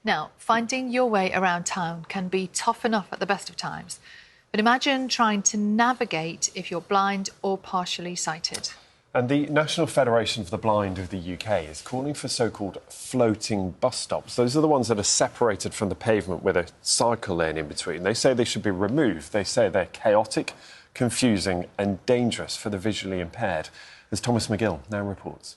Now, finding your way around town can be tough enough at the best of times, but imagine trying to navigate if you're blind or partially sighted. And the National Federation of the Blind of the UK is calling for so-called floating bus stops. Those are the ones that are separated from the pavement with a cycle lane in between. They say they should be removed. They say they're chaotic, confusing and dangerous for the visually impaired. As Thomas McGill now reports.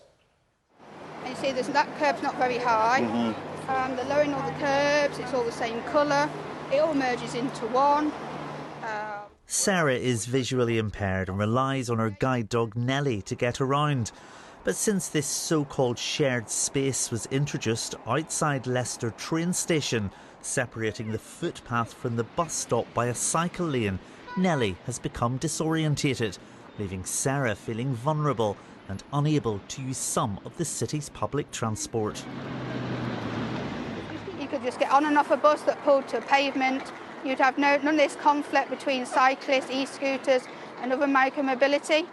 And you see that curb's not very high. They're lowering all the curbs, it's all the same colour. It all merges into one. Sarah is visually impaired and relies on her guide dog Nellie to get around. But since this so-called shared space was introduced outside Leicester train station, separating the footpath from the bus stop by a cycle lane, Nellie has become disorientated, leaving Sarah feeling vulnerable and unable to use some of the city's public transport. You could just get on and off a bus that pulled to a pavement. You'd have none of this conflict between cyclists, e-scooters and other micro-mobility.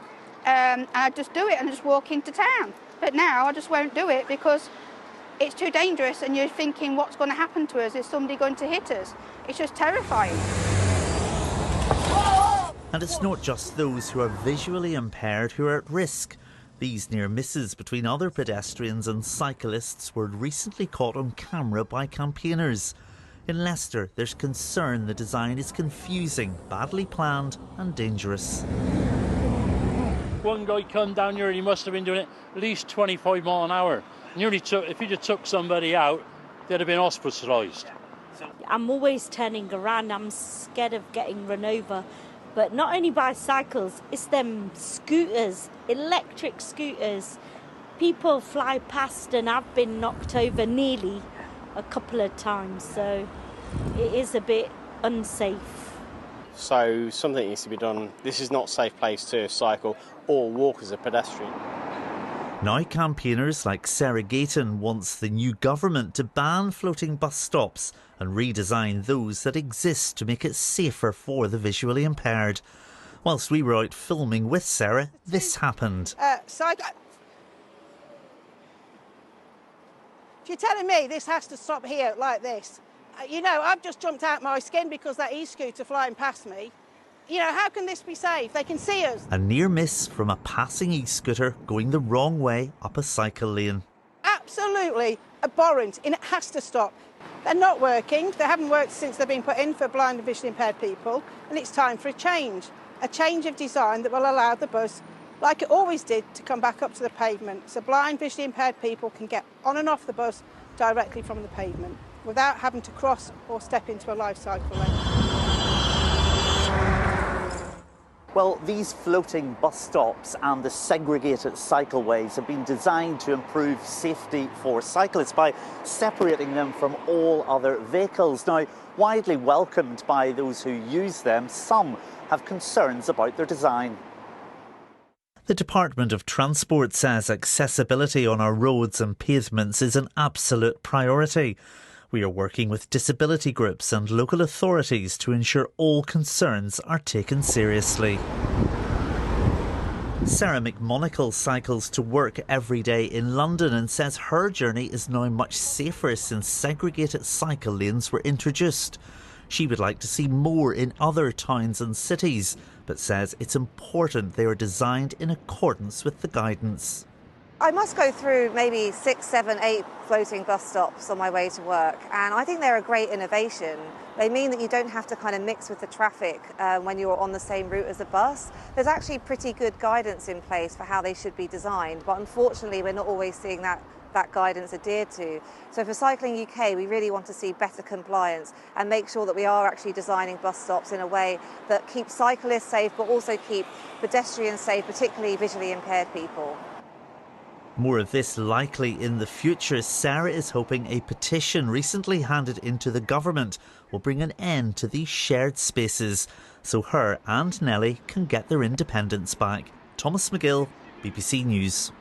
And I'd just do it and just walk into town. But now I just won't do it because it's too dangerous and you're thinking what's going to happen to us? Is somebody going to hit us? It's just terrifying. And it's not just those who are visually impaired who are at risk. These near misses between other pedestrians and cyclists were recently caught on camera by campaigners. In Leicester, there's concern the design is confusing, badly planned and dangerous. One guy come down here and he must have been doing it at least 25 miles an hour. If you just took somebody out, they'd have been hospitalised. I'm always turning around, I'm scared of getting run over. But not only by cycles, it's them scooters, electric scooters. People fly past and I've been knocked over nearly a couple of times, so it is a bit unsafe. So something needs to be done. This is not a safe place to cycle or walk as a pedestrian. Now campaigners like Sarah Gayton wants the new government to ban floating bus stops and redesign those that exist to make it safer for the visually impaired. Whilst we were out filming with Sarah, this happened. You're telling me this has to stop here like this? You know, I've just jumped out my skin because that e-scooter flying past me. You know, how can this be safe? They can see us. A near miss from a passing e-scooter going the wrong way up a cycle lane. Absolutely abhorrent, and it has to stop. They're not working. They haven't worked since they've been put in for blind and visually impaired people, and it's time for a change of design that will allow the bus, like it always did, to come back up to the pavement, so blind, visually impaired people can get on and off the bus directly from the pavement without having to cross or step into a life cycle lane. Well, these floating bus stops and the segregated cycleways have been designed to improve safety for cyclists by separating them from all other vehicles. Now, widely welcomed by those who use them, some have concerns about their design. The Department of Transport says accessibility on our roads and pavements is an absolute priority. We are working with disability groups and local authorities to ensure all concerns are taken seriously. Sarah McMonagle cycles to work every day in London and says her journey is now much safer since segregated cycle lanes were introduced. She would like to see more in other towns and cities, but says it's important they are designed in accordance with the guidance. I must go through maybe 6, 7, 8 floating bus stops on my way to work, and I think they're a great innovation. They mean that you don't have to kind of mix with the traffic when you're on the same route as a bus. There's actually pretty good guidance in place for how they should be designed, but unfortunately we're not always seeing that guidance adhered to. So for Cycling UK, we really want to see better compliance and make sure that we are actually designing bus stops in a way that keeps cyclists safe, but also keep pedestrians safe, particularly visually impaired people. More of this likely in the future. Sarah is hoping a petition recently handed into the government will bring an end to these shared spaces so her and Nellie can get their independence back. Thomas McGill, BBC News.